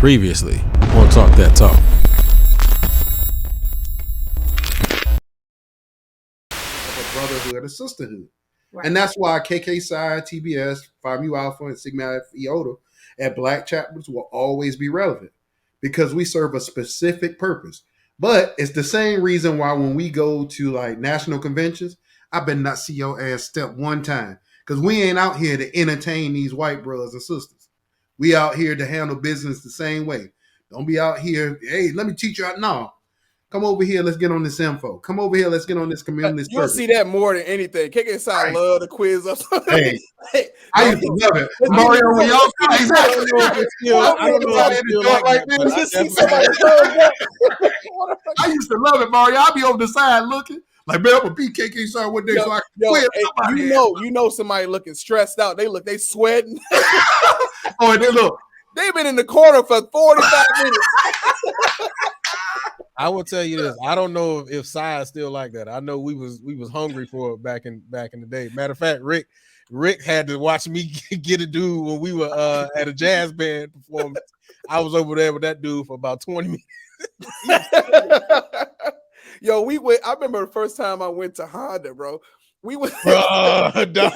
Previously on Talk That Talk. Of a brotherhood, a sisterhood. Right. And that's why KK Psi, TBS, Phi Mu Alpha, and Sigma Alpha Iota at Black chapters will always be relevant because we serve a specific purpose. But it's the same reason why when we go to like national conventions, I better not see your ass step one time because we ain't out here to entertain these white brothers and sisters. We out here to handle business the same way. Don't be out here, hey, let me teach you how. No. Come over here, let's get on this info. Come over here, let's get on this community. You'll see that more than anything. KK Psi love the quiz up. Hey, I used to love it. Mario, when y'all exactly. I don't know if it's like that. I used to love it, Mario. I'll be over the side looking. Like, man, I'm gonna beat KK Psi one day so I can quit. You know somebody looking stressed out. They sweating. Oh, and they look. They've been in the corner for 45 minutes. I will tell you this. I don't know if Psi is still like that. I know we was hungry for it back in the day. Matter of fact, Rick had to watch me get a dude when we were at a jazz band performance. I was over there with that dude for about 20 minutes. Yo, I remember the first time I went to Honda, bro. We went dog, that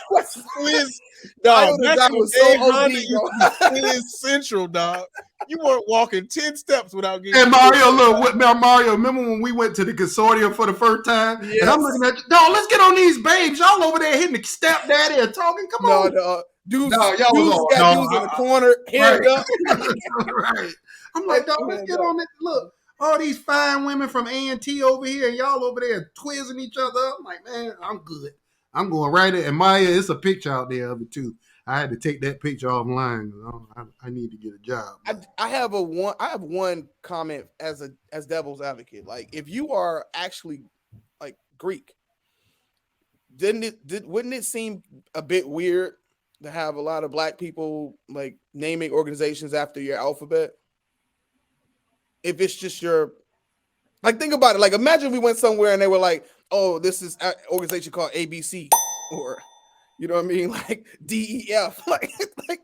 was so OD, Central, dog. You weren't walking 10 steps without getting. And Mario, look, Mario, remember when we went to the consortium for the first time? Yes. And I'm looking at you, dog, let's get on these babes. Y'all over there hitting the stepdaddy and talking. Come on. No, dudes got dudes in the corner, hand up. Right. I'm like, dog, let's get on it. Look, all these fine women from A&T over here, and y'all over there twizzing each other up. I'm like, man, I'm good. I'm going right in. And Maya, it's a picture out there of it too. I had to take that picture offline. I need to get a job. I have one comment as devil's advocate. Like, if you are actually like Greek, wouldn't it seem a bit weird to have a lot of black people like naming organizations after your alphabet? If it's just your, like, think about it. Like, imagine we went somewhere and they were like, "Oh, this is an organization called ABC," or, you know what I mean, like DEF. Like.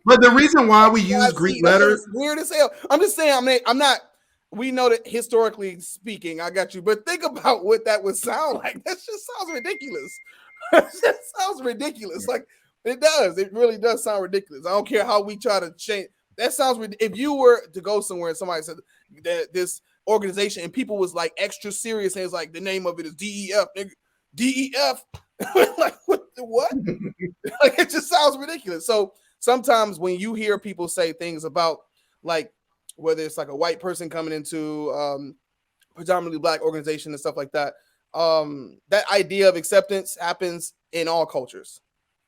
But the reason why we use Greek letters, weird as hell. I'm just saying. I'm not. We know that historically speaking, I got you. But think about what that would sound like. That just sounds ridiculous. That sounds ridiculous. Like, it does. It really does sound ridiculous. I don't care how we try to change. That sounds ridiculous. If you were to go somewhere and somebody said that this organization and people was like extra serious and it's like the name of it is DEF, nigga. DEF. Like, what? Like, it just sounds ridiculous. So sometimes when you hear people say things about, like, whether it's like a white person coming into predominantly black organization and stuff like that, that idea of acceptance happens in all cultures.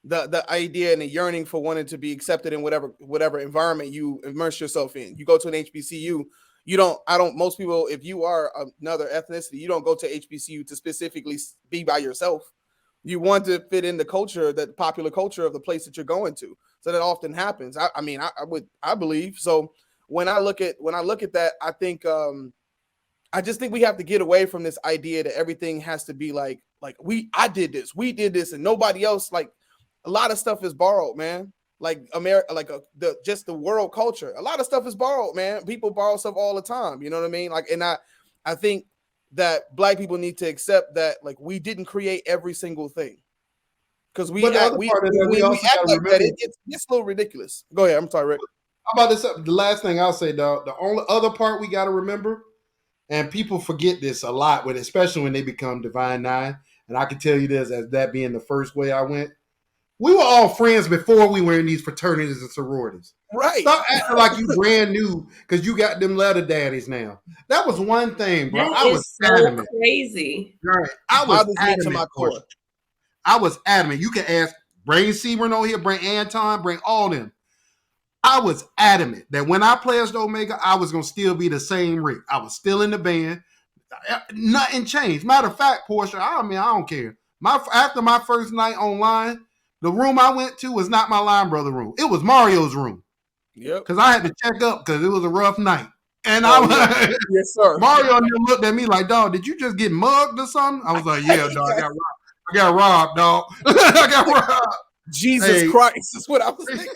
The idea and the yearning for wanting to be accepted in whatever environment you immerse yourself in. You go to an HBCU, most people, if you are another ethnicity, you don't go to HBCU to specifically be by yourself. You want to fit in the culture, that popular culture of the place that you're going to. So that often happens. I believe. So when I look at that, I think I just think we have to get away from this idea that everything has to be like I did this, we did this, and nobody else. Like, a lot of stuff is borrowed, man. Like America, like just the world culture. A lot of stuff is borrowed, man. People borrow stuff all the time. You know what I mean? Like, and I think that black people need to accept that, like, we didn't create every single thing, because we act like that. It's a little ridiculous. Go ahead. I'm sorry, Rick. How about this? The last thing I'll say, dog. The only other part we got to remember, and people forget this a lot, especially when they become Divine Nine. And I can tell you this, as that being the first way I went. We were all friends before we were in these fraternities and sororities. Right. Stop acting like you brand new because you got them letter daddies now. That was one thing, bro. I was adamant. Crazy. Right. I was adamant. I was adamant. You can ask, bring Sebring over here, bring Anton, bring all them. I was adamant that when I pledged Omega, I was going to still be the same Rick. I was still in the band. Nothing changed. Matter of fact, Portia, I don't care. After my first night online, the room I went to was not my line brother room. It was Mario's room. Yep. Because I had to check up because it was a rough night. And yes, sir. Mario looked at me like, dog, did you just get mugged or something? I was like, yeah, dog, I got robbed, dog. I got robbed. Jesus Christ is what I was thinking.